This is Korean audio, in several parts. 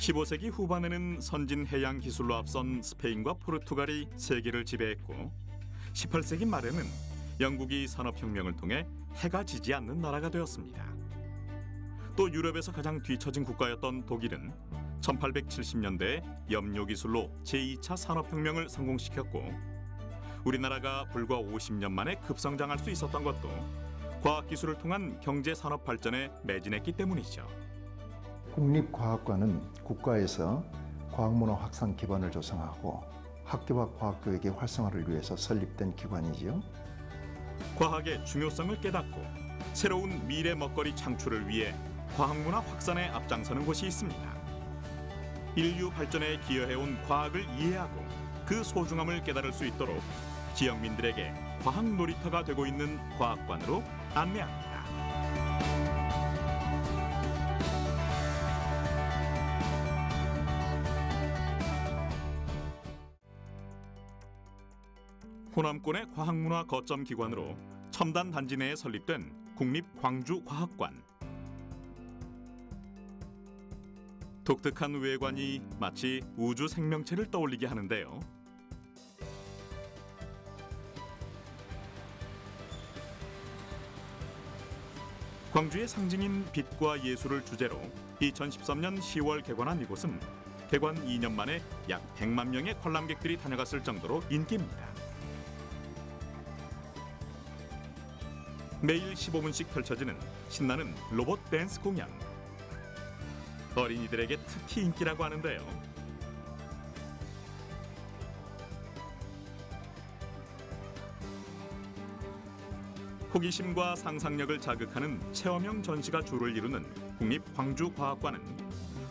15세기 후반에는 선진 해양 기술로 앞선 스페인과 포르투갈이 세계를 지배했고 18세기 말에는 영국이 산업혁명을 통해 해가 지지 않는 나라가 되었습니다. 또 유럽에서 가장 뒤처진 국가였던 독일은 1870년대에 염료 기술로 제2차 산업혁명을 성공시켰고 우리나라가 불과 50년 만에 급성장할 수 있었던 것도 과학기술을 통한 경제산업 발전에 매진했기 때문이죠. 국립과학관은 국가에서 과학문화 확산 기반을 조성하고 학교와 과학교육의 활성화를 위해서 설립된 기관이지요. 과학의 중요성을 깨닫고 새로운 미래 먹거리 창출을 위해 과학문화 확산에 앞장서는 곳이 있습니다. 인류 발전에 기여해온 과학을 이해하고 그 소중함을 깨달을 수 있도록 지역민들에게 과학 놀이터가 되고 있는 과학관으로 안내합니다. 호남권의 과학문화 거점 기관으로 첨단 단지 내에 설립된 국립광주과학관. 독특한 외관이 마치 우주 생명체를 떠올리게 하는데요. 광주의 상징인 빛과 예술을 주제로 2013년 10월 개관한 이곳은 개관 2년 만에 약 100만 명의 관람객들이 다녀갔을 정도로 인기입니다. 매일 15분씩 펼쳐지는 신나는 로봇 댄스 공연. 어린이들에게 특히 인기라고 하는데요. 호기심과 상상력을 자극하는 체험형 전시가 주를 이루는 국립광주과학관은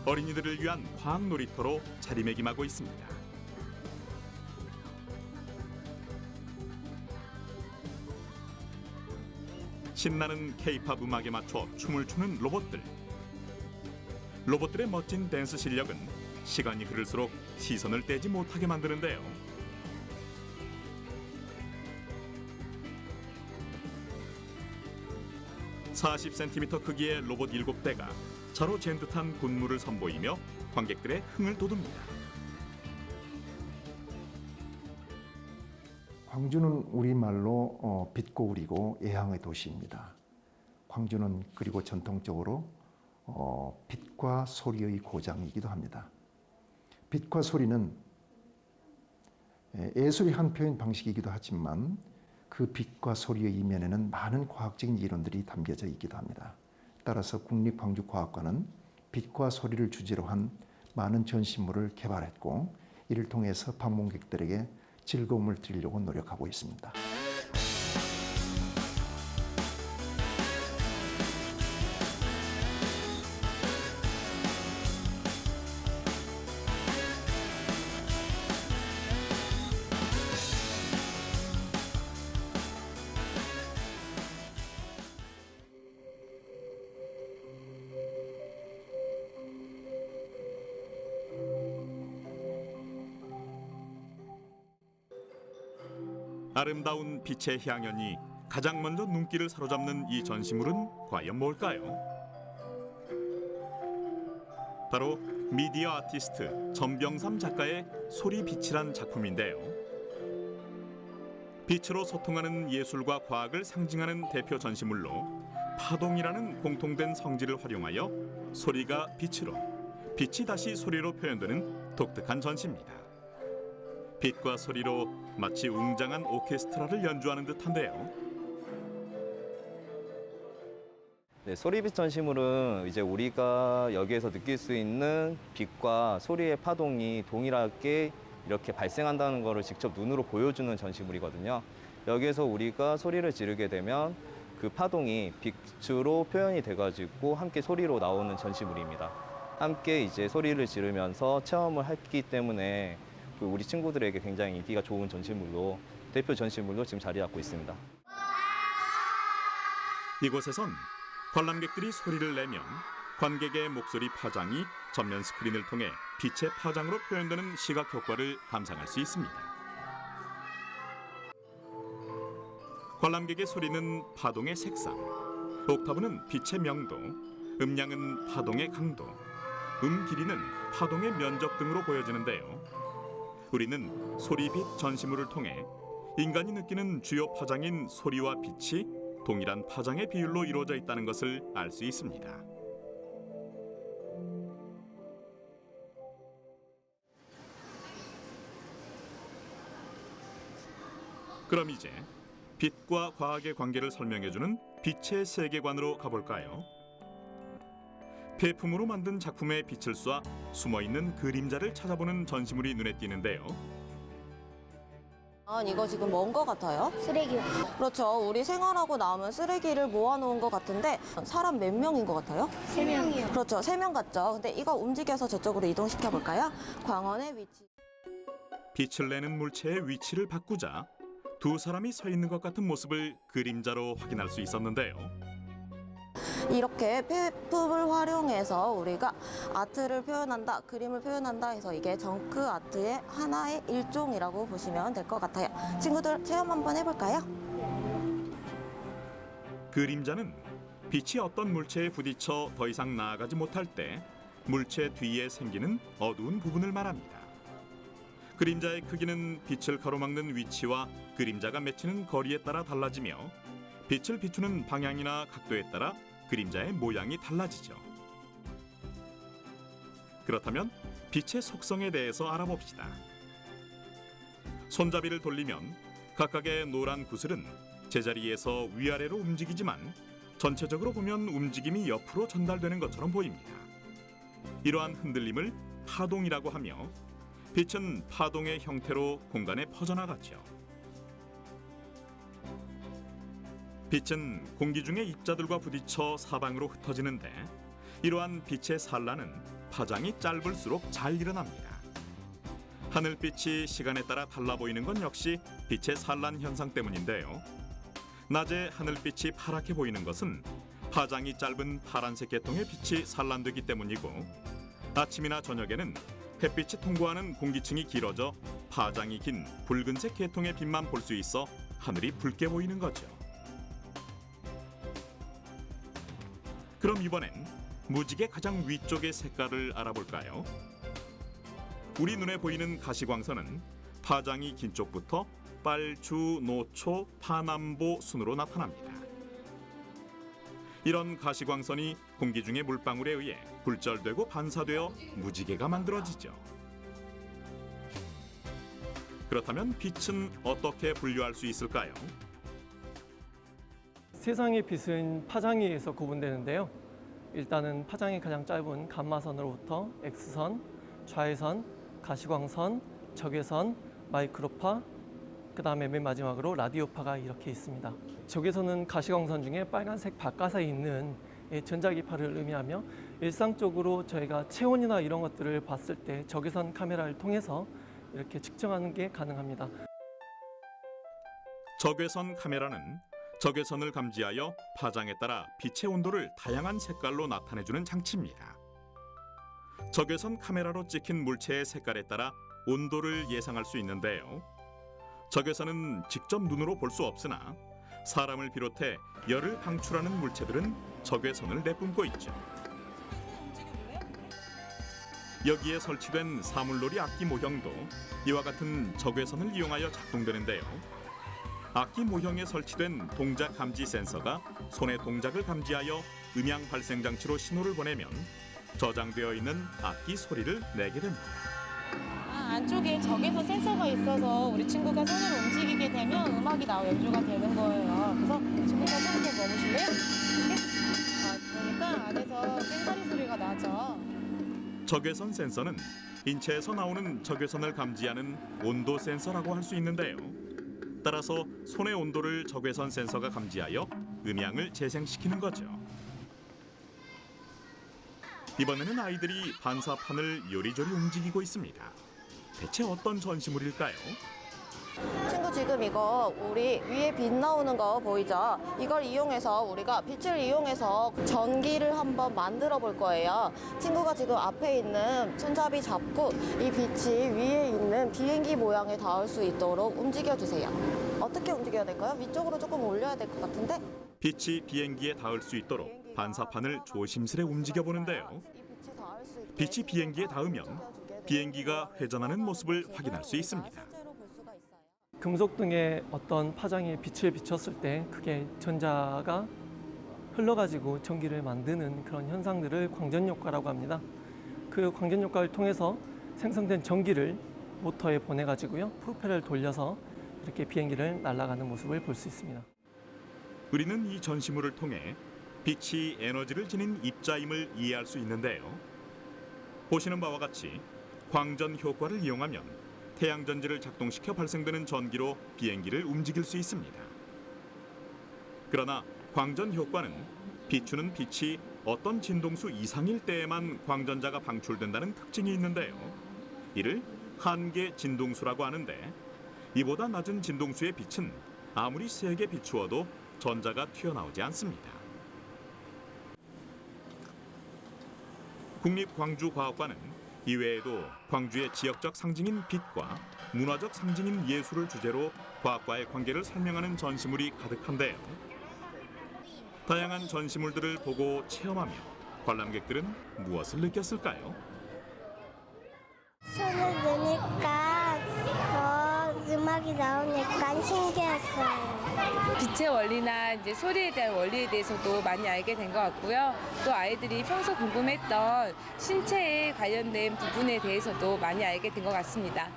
어린이들을 위한 과학 놀이터로 자리매김하고 있습니다. 신나는 K-팝 음악에 맞춰 춤을 추는 로봇들. 로봇들의 멋진 댄스 실력은 시간이 흐를수록 시선을 떼지 못하게 만드는데요. (40cm) 크기의 로봇 7대가 자로 잰 듯한 군무를 선보이며 관객들의 흥을 돋웁니다. 광주는 우리말로 빛고 우리고 예향의 도시입니다. 광주는 그리고 전통적으로 빛과 소리의 고장이기도 합니다. 빛과 소리는 예술의 한 표현 방식이기도 하지만 그 빛과 소리의 이면에는 많은 과학적인 이론들이 담겨져 있기도 합니다. 따라서 국립광주과학관은 빛과 소리를 주제로 한 많은 전시물을 개발했고 이를 통해서 방문객들에게 즐거움을 드리려고 노력하고 있습니다. 아름다운 빛의 향연이 가장 먼저 눈길을 사로잡는 이 전시물은 과연 뭘까요? 바로 미디어 아티스트 전병삼 작가의 소리빛이란 작품인데요. 빛으로 소통하는 예술과 과학을 상징하는 대표 전시물로 파동이라는 공통된 성질을 활용하여 소리가 빛으로, 빛이 다시 소리로 표현되는 독특한 전시입니다. 빛과 소리로 마치 웅장한 오케스트라를 연주하는 듯한데요. 네, 소리빛 전시물은 이제 우리가 여기에서 느낄 수 있는 빛과 소리의 파동이 동일하게 이렇게 발생한다는 것을 직접 눈으로 보여주는 전시물이거든요. 여기에서 우리가 소리를 지르게 되면 그 파동이 빛으로 표현이 돼가지고 함께 소리로 나오는 전시물입니다. 함께 이제 소리를 지르면서 체험을 했기 때문에 우리 친구들에게 굉장히 인기가 좋은 전시물로, 대표 전시물로 지금 자리 잡고 있습니다. 이곳에선 관람객들이 소리를 내면 관객의 목소리 파장이 전면 스크린을 통해 빛의 파장으로 표현되는 시각 효과를 감상할 수 있습니다. 관람객의 소리는 파동의 색상, 옥타브는 빛의 명도, 음량은 파동의 강도, 길이는 파동의 면적 등으로 보여지는데요. 우리는 소리빛 전시물을 통해 인간이 느끼는 주요 파장인 소리와 빛이 동일한 파장의 비율로 이루어져 있다는 것을 알 수 있습니다. 그럼 이제 빛과 과학의 관계를 설명해주는 빛의 세계관으로 가볼까요? 폐품으로 만든 작품에 빛을 쏴 숨어있는 그림자를 찾아보는 전시물이 눈에 띄는데요. 이거 지금 뭔 것 같아요? 쓰레기요. 그렇죠. 우리 생활하고 남은 쓰레기를 모아놓은 것 같은데 사람 몇 명인 것 같아요? 3명이요. 그렇죠. 3명 같죠. 근데 이거 움직여서 저쪽으로 이동시켜 볼까요? 광원의 위치. 빛을 내는 물체의 위치를 바꾸자 두 사람이 서 있는 것 같은 모습을 그림자로 확인할 수 있었는데요. 이렇게 폐품을 활용해서 우리가 아트를 표현한다, 그림을 표현한다 해서 이게 정크 아트의 하나의 일종이라고 보시면 될 것 같아요. 친구들 체험 한번 해볼까요? 그림자는 빛이 어떤 물체에 부딪혀 더 이상 나아가지 못할 때 물체 뒤에 생기는 어두운 부분을 말합니다. 그림자의 크기는 빛을 가로막는 위치와 그림자가 맺히는 거리에 따라 달라지며 빛을 비추는 방향이나 각도에 따라 그림자의 모양이 달라지죠. 그렇다면 빛의 속성에 대해서 알아봅시다. 손잡이를 돌리면 각각의 노란 구슬은 제자리에서 위아래로 움직이지만 전체적으로 보면 움직임이 옆으로 전달되는 것처럼 보입니다. 이러한 흔들림을 파동이라고 하며 빛은 파동의 형태로 공간에 퍼져나가죠. 빛은 공기 중의 입자들과 부딪혀 사방으로 흩어지는데 이러한 빛의 산란은 파장이 짧을수록 잘 일어납니다. 하늘빛이 시간에 따라 달라 보이는 건 역시 빛의 산란 현상 때문인데요. 낮에 하늘빛이 파랗게 보이는 것은 파장이 짧은 파란색 계통의 빛이 산란되기 때문이고 아침이나 저녁에는 햇빛이 통과하는 공기층이 길어져 파장이 긴 붉은색 계통의 빛만 볼 수 있어 하늘이 붉게 보이는 거죠. 그럼 이번엔 무지개 가장 위쪽의 색깔을 알아볼까요? 우리 눈에 보이는 가시광선은 파장이 긴 쪽부터 빨주, 노초, 파남보 순으로 나타납니다. 이런 가시광선이 공기 중의 물방울에 의해 굴절되고 반사되어 무지개가 만들어지죠. 그렇다면 빛은 어떻게 분류할 수 있을까요? 세상의 빛은 파장에 의해서 구분되는데요. 일단은 파장이 가장 짧은 감마선으로부터 X선, 좌회선, 가시광선, 적외선, 마이크로파, 그 다음에 맨 마지막으로 라디오파가 이렇게 있습니다. 적외선은 가시광선 중에 빨간색 바깥에 있는 전자기파를 의미하며 일상적으로 저희가 체온이나 이런 것들을 봤을 때 적외선 카메라를 통해서 이렇게 측정하는 게 가능합니다. 적외선 카메라는 적외선을 감지하여 파장에 따라 빛의 온도를 다양한 색깔로 나타내주는 장치입니다. 적외선 카메라로 찍힌 물체의 색깔에 따라 온도를 예상할 수 있는데요. 적외선은 직접 눈으로 볼 수 없으나 사람을 비롯해 열을 방출하는 물체들은 적외선을 내뿜고 있죠. 여기에 설치된 사물놀이 악기 모형도 이와 같은 적외선을 이용하여 작동되는데요. 악기 모형에 설치된 동작 감지 센서가 손의 동작을 감지하여 음향 발생 장치로 신호를 보내면 저장되어 있는 악기 소리를 내게 됩니다. 안쪽에 적외선 센서가 있어서 우리 친구가 손을 움직이게 되면 음악이 연주가 되는 거예요. 그래서 친구가 손을 이렇게 머무실래요? 이렇게? 그러니까 안에서 깽가리 소리가 나죠. 적외선 센서는 인체에서 나오는 적외선을 감지하는 온도 센서라고 할 수 있는데요. 따라서 손의 온도를 적외선 센서가 감지하여 음향을 재생시키는 거죠. 이번에는 아이들이 반사판을 요리조리 움직이고 있습니다. 대체 어떤 전시물일까요? 친구 지금 이거 우리 위에 빛 나오는 거 보이죠? 이걸 이용해서 우리가 빛을 이용해서 전기를 한번 만들어 볼 거예요. 친구가 지금 앞에 있는 손잡이 잡고 이 빛이 위에 있는 비행기 모양에 닿을 수 있도록 움직여 주세요. 어떻게 움직여야 될까요? 위쪽으로 조금 올려야 될 것 같은데? 빛이 비행기에 닿을 수 있도록 반사판을 조심스레 움직여 보는데요. 이 빛이 닿을 수 있도록 빛이 비행기에 닿으면 비행기가 회전하는 모습을 확인할 수 있습니다. 금속 등의 어떤 파장에 빛을 비쳤을 때 그게 전자가 흘러가지고 전기를 만드는 그런 현상들을 광전 효과라고 합니다. 그 광전 효과를 통해서 생성된 전기를 모터에 보내가지고요, 프로펠러를 돌려서 이렇게 비행기를 날아가는 모습을 볼 수 있습니다. 우리는 이 전시물을 통해 빛이 에너지를 지닌 입자임을 이해할 수 있는데요. 보시는 바와 같이 광전 효과를 이용하면 태양 전지를 작동시켜 발생되는 전기로 비행기를 움직일 수 있습니다. 그러나 광전 효과는 비추는 빛이 어떤 진동수 이상일 때에만 광전자가 방출된다는 특징이 있는데요. 이를 한계 진동수라고 하는데, 이보다 낮은 진동수의 빛은 아무리 세게 비추어도 전자가 튀어나오지 않습니다. 국립광주과학관은 이외에도 광주의 지역적 상징인 빛과 문화적 상징인 예술을 주제로 과학과의 관계를 설명하는 전시물이 가득한데요. 다양한 전시물들을 보고 체험하며 관람객들은 무엇을 느꼈을까요? 손을 넣으니까 음악이 나오니까 신기했어요. 빛의 원리나 이제 소리에 대한 원리에 대해서도 많이 알게 된 것 같고요. 또 아이들이 평소 궁금했던 신체에 관련된 부분에 대해서도 많이 알게 된 것 같습니다.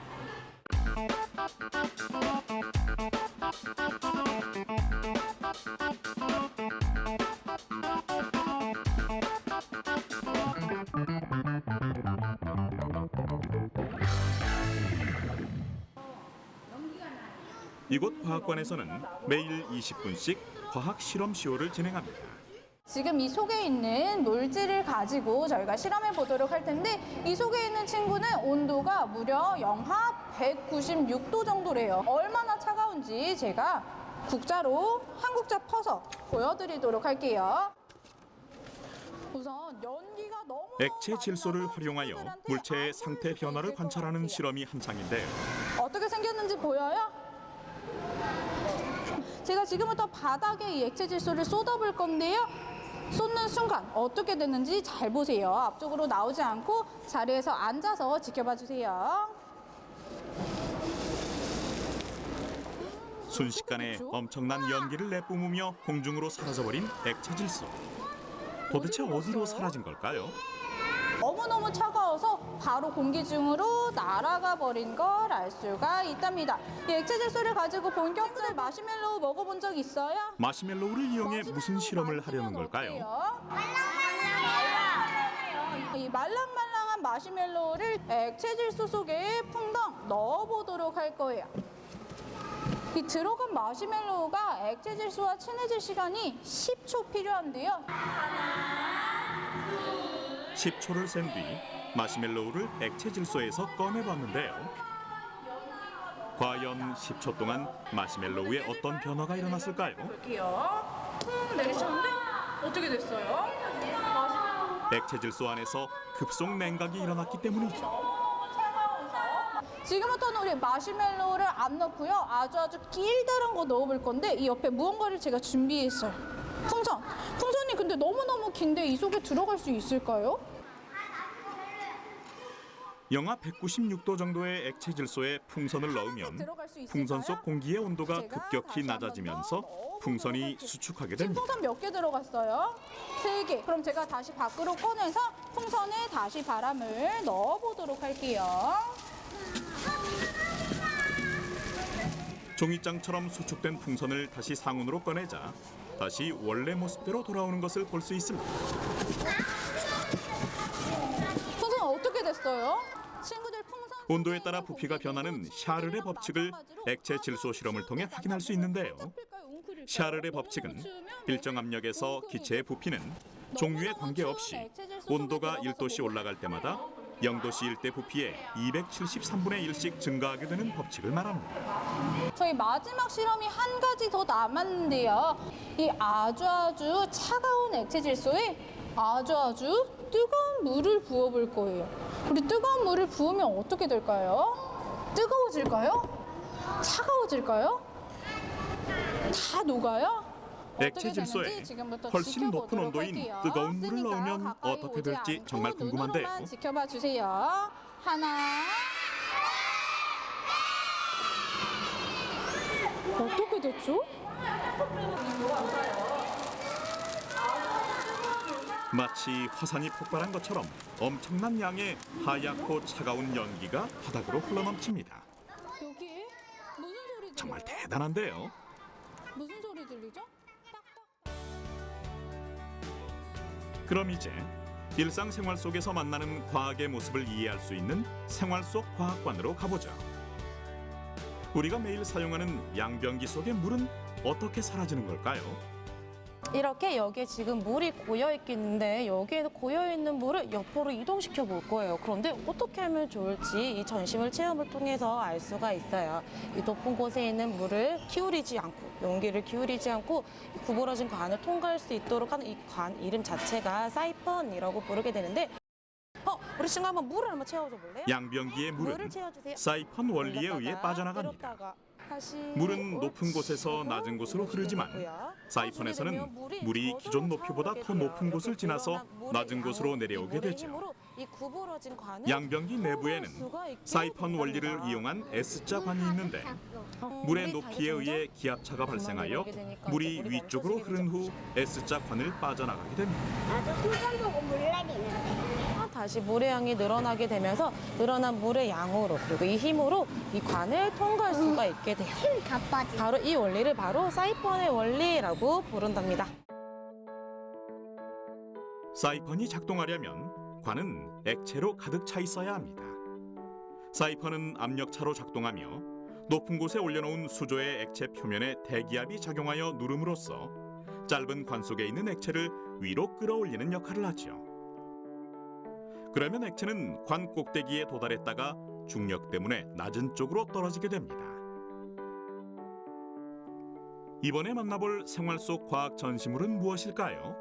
이곳 과학관에서는 매일 20분씩 과학 실험 시호를 진행합니다. 지금 이 속에 있는 물질을 가지고 저희가 실험해 보도록 할 텐데, 이 속에 있는 친구는 온도가 무려 영하 196도 정도래요. 얼마나 차가운지 제가 국자로 한 국자 퍼서 보여드리도록 할게요. 우선 연기가 너무 액체 질소를 활용하여 물체의 상태 변화를 관찰하는 실험이 한창인데요. 어떻게 생겼는지 보여요? 제가 지금부터 바닥에 이 액체 질소를 쏟아볼 건데요. 쏟는 순간 어떻게 됐는지 잘 보세요. 앞쪽으로 나오지 않고 자리에서 앉아서 지켜봐 주세요. 순식간에 엄청난 연기를 내뿜으며 공중으로 사라져버린 액체 질소. 도대체 어디로 사라진 걸까요? 너무너무 차가워서 바로 공기 중으로 날아가 버린 걸 알 수가 있답니다. 이 액체 질소를 가지고 본격적으로 마시멜로우 먹어본 적 있어요? 마시멜로우를 이용해 무슨 실험을 하려는 걸까요? 이 말랑말랑한 마시멜로우를 액체 질소 속에 풍덩 넣어보도록 할 거예요. 이 들어간 마시멜로우가 액체 질소와 친해질 시간이 10초 필요한데요. 10초를 센 뒤 마시멜로우를 액체 질소에서 꺼내봤는데요. 과연 10초 동안 마시멜로우에 어떤 변화가 일어났을까요? 볼게요. 내리쳤는데 어떻게 됐어요? 액체 질소 안에서 급속 냉각이 일어났기 때문이죠. 지금부터는 우리 마시멜로우를 안 넣고요. 아주 길다란 거 넣어볼 건데, 이 옆에 무언가를 제가 준비했어요. 풍선. 풍선이 근데 너무너무 긴데 이 속에 들어갈 수 있을까요? 영하 196도 정도의 액체 질소에 풍선을 넣으면 풍선 속 공기의 온도가 급격히 낮아지면서 풍선이 수축하게 됩니다. 풍선 몇 개 들어갔어요? 3개. 그럼 제가 다시 밖으로 꺼내서 풍선에 다시 바람을 넣어보도록 할게요. 종이장처럼 수축된 풍선을 다시 상온으로 꺼내자 다시 원래 모습대로 돌아오는 것을 볼 수 있습니다. 풍선 어떻게 됐어요? 친구들 풍선 온도에 따라 부피가 변하는 샤를의 법칙을 액체 질소 실험을 통해 확인할 수 있는데요. 샤를의 법칙은 일정 압력에서 기체의 부피는 종류에 관계없이 온도가 1도씨 올라갈 때마다 0도씨일 때 부피의 273분의 1씩 증가하게 되는 법칙을 말합니다. 저희 마지막 실험이 한 가지 더 남았는데요. 이 아주 차가운 액체 질소에 아주 뜨거운 물을 부어볼 거예요. 우리 뜨거운 물을 부으면 어떻게 될까요? 뜨거워질까요? 차가워질까요? 다 녹아요? 액체 질소에 훨씬 높은 온도인 뜨거운 물을 넣으면 어떻게 될지 정말 궁금한데요. 눈으로만 지켜봐 주세요. 하나. 어떻게 됐죠? 마치 화산이 폭발한 것처럼 엄청난 양의 하얗고 차가운 연기가 바닥으로 흘러넘칩니다. 여기 무슨 소리 들려요? 정말 대단한데요. 무슨 소리 들리죠? 그럼 이제 일상생활 속에서 만나는 과학의 모습을 이해할 수 있는 생활 속 과학관으로 가보죠. 우리가 매일 사용하는 양변기 속의 물은 어떻게 사라지는 걸까요? 이렇게 여기에 지금 물이 고여 있겠는데 여기에 고여 있는 물을 옆으로 이동시켜 볼 거예요. 그런데 어떻게 하면 좋을지 이 전시물 체험을 통해서 알 수가 있어요. 이 높은 곳에 있는 물을 기울이지 않고 용기를 기울이지 않고 이 구부러진 관을 통과할 수 있도록 하는 이 관 이름 자체가 사이펀이라고 부르게 되는데 우리 친구 한번 물을 한번 채워줘 볼래요? 양변기의 물은 채워주세요. 사이펀 원리에 의해 빠져나갑니다. 물은 높은 곳에서 낮은 곳으로 흐르지만 사이펀에서는 물이 기존 높이보다 더 높은 곳을 지나서 낮은 곳으로 내려오게 되죠. 양변기 내부에는 사이펀 원리를 이용한 S자 관이 있는데 물의 높이에 의해 기압차가 발생하여 물이 위쪽으로 흐른 후 S자 관을 빠져나가게 됩니다. 나도 풍선 보고 물 내리는. 다시 물의 양이 늘어나게 되면서 늘어난 물의 양으로 그리고 이 힘으로 이 관을 통과할 수가 있게 돼요. 힘다 빠지. 바로 이 원리를 바로 사이펀의 원리라고 부른답니다. 사이펀이 작동하려면 관은 액체로 가득 차 있어야 합니다. 사이펀은 압력차로 작동하며 높은 곳에 올려놓은 수조의 액체 표면에 대기압이 작용하여 누름으로써 짧은 관 속에 있는 액체를 위로 끌어올리는 역할을 하죠. 그러면 액체는 관 꼭대기에 도달했다가 중력 때문에 낮은 쪽으로 떨어지게 됩니다. 이번에 만나볼 생활 속 과학 전시물은 무엇일까요?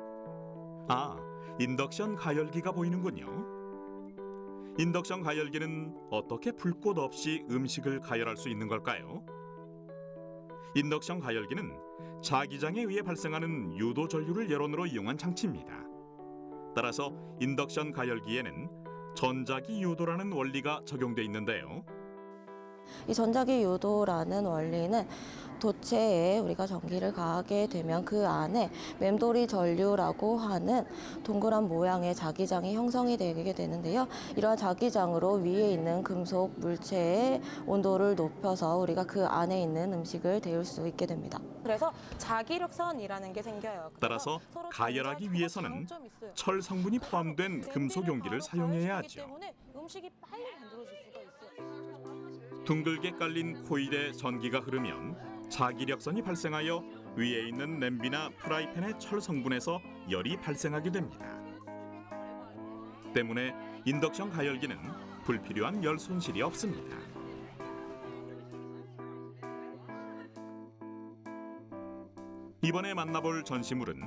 인덕션 가열기가 보이는군요. 인덕션 가열기는 어떻게 불꽃 없이 음식을 가열할 수 있는 걸까요? 인덕션 가열기는 자기장에 의해 발생하는 유도 전류를 여론으로 이용한 장치입니다. 따라서 인덕션 가열기에는 전자기 유도라는 원리가 적용돼 있는데요. 이 전자기 유도라는 원리는 도체에 우리가 전기를 가하게 되면 그 안에 맴돌이 전류라고 하는 동그란 모양의 자기장이 형성이 되게 되는데요. 이러한 자기장으로 위에 있는 금속 물체의 온도를 높여서 우리가 그 안에 있는 음식을 데울 수 있게 됩니다. 그래서 자기력선이라는 게 생겨요. 따라서 가열하기 위해서는 철 성분이 포함된 금속 용기를 사용해야 하죠. 음식이 빨리 만들어질 수가 있어요. 둥글게 깔린 코일에 전기가 흐르면 자기력선이 발생하여 위에 있는 냄비나 프라이팬의 철 성분에서 열이 발생하게 됩니다. 때문에 인덕션 가열기는 불필요한 열 손실이 없습니다. 이번에 만나볼 전시물은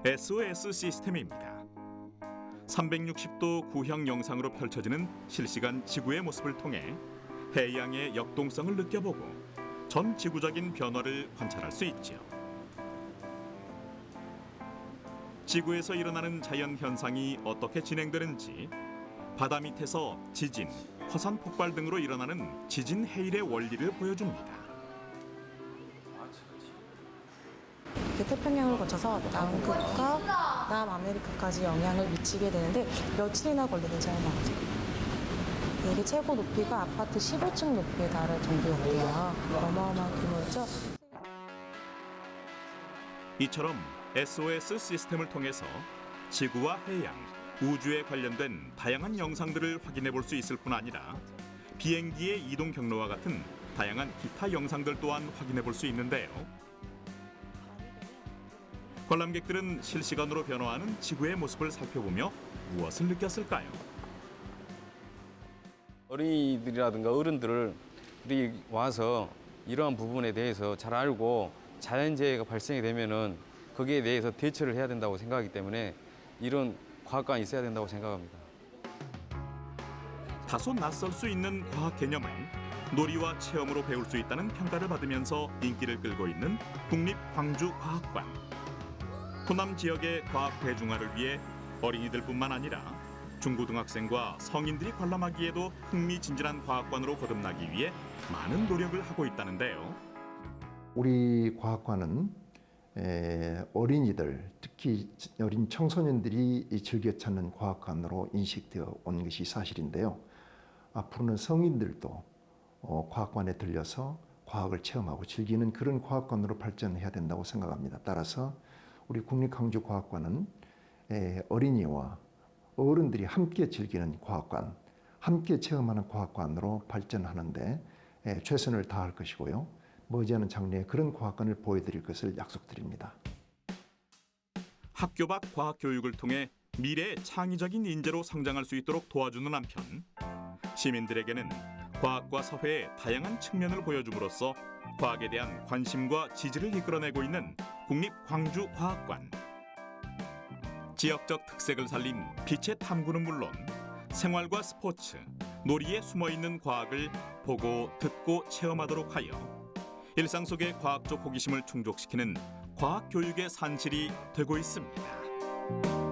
SOS 시스템입니다. 360도 구형 영상으로 펼쳐지는 실시간 지구의 모습을 통해 해양의 역동성을 느껴보고 전 지구적인 변화를 관찰할 수 있죠. 지구에서 일어나는 자연 현상이 어떻게 진행되는지, 바다 밑에서 지진, 화산 폭발 등으로 일어나는 지진 해일의 원리를 보여줍니다. 태평양을 거쳐서 남극과 남아메리카까지 영향을 미치게 되는데 며칠이나 걸리는지 알아요. 이게 최고 높이가 아파트 15층 높이에 달할 정도였대요. 어마어마한 규모였죠. 이처럼 SOS 시스템을 통해서 지구와 해양, 우주에 관련된 다양한 영상들을 확인해 볼 수 있을 뿐 아니라 비행기의 이동 경로와 같은 다양한 기타 영상들 또한 확인해 볼 수 있는데요. 관람객들은 실시간으로 변화하는 지구의 모습을 살펴보며 무엇을 느꼈을까요? 어린이들이라든가 어른들을 우리 와서 이러한 부분에 대해서 잘 알고 자연재해가 발생이 되면은 거기에 대해서 대처를 해야 된다고 생각하기 때문에 이런 과학관이 있어야 된다고 생각합니다. 다소 낯설 수 있는 과학 개념을 놀이와 체험으로 배울 수 있다는 평가를 받으면서 인기를 끌고 있는 국립광주과학관. 호남 지역의 과학 대중화를 위해 어린이들뿐만 아니라 중고등학생과 성인들이 관람하기에도 흥미진진한 과학관으로 거듭나기 위해 많은 노력을 하고 있다는데요. 우리 과학관은 어린이들, 특히 어린 청소년들이 즐겨 찾는 과학관으로 인식되어 온 것이 사실인데요. 앞으로는 성인들도 과학관에 들려서 과학을 체험하고 즐기는 그런 과학관으로 발전해야 된다고 생각합니다. 따라서 우리 국립광주과학관은 어린이와 어른들이 함께 즐기는 과학관, 함께 체험하는 과학관으로 발전하는데 최선을 다할 것이고요. 머지않은 장래에 그런 과학관을 보여드릴 것을 약속드립니다. 학교 밖 과학 교육을 통해 미래의 창의적인 인재로 성장할 수 있도록 도와주는 한편 시민들에게는 과학과 사회의 다양한 측면을 보여줌으로써 과학에 대한 관심과 지지를 이끌어내고 있는 국립광주과학관. 지역적 특색을 살린 빛의 탐구는 물론 생활과 스포츠, 놀이에 숨어있는 과학을 보고 듣고 체험하도록 하여 일상 속의 과학적 호기심을 충족시키는 과학 교육의 산실이 되고 있습니다.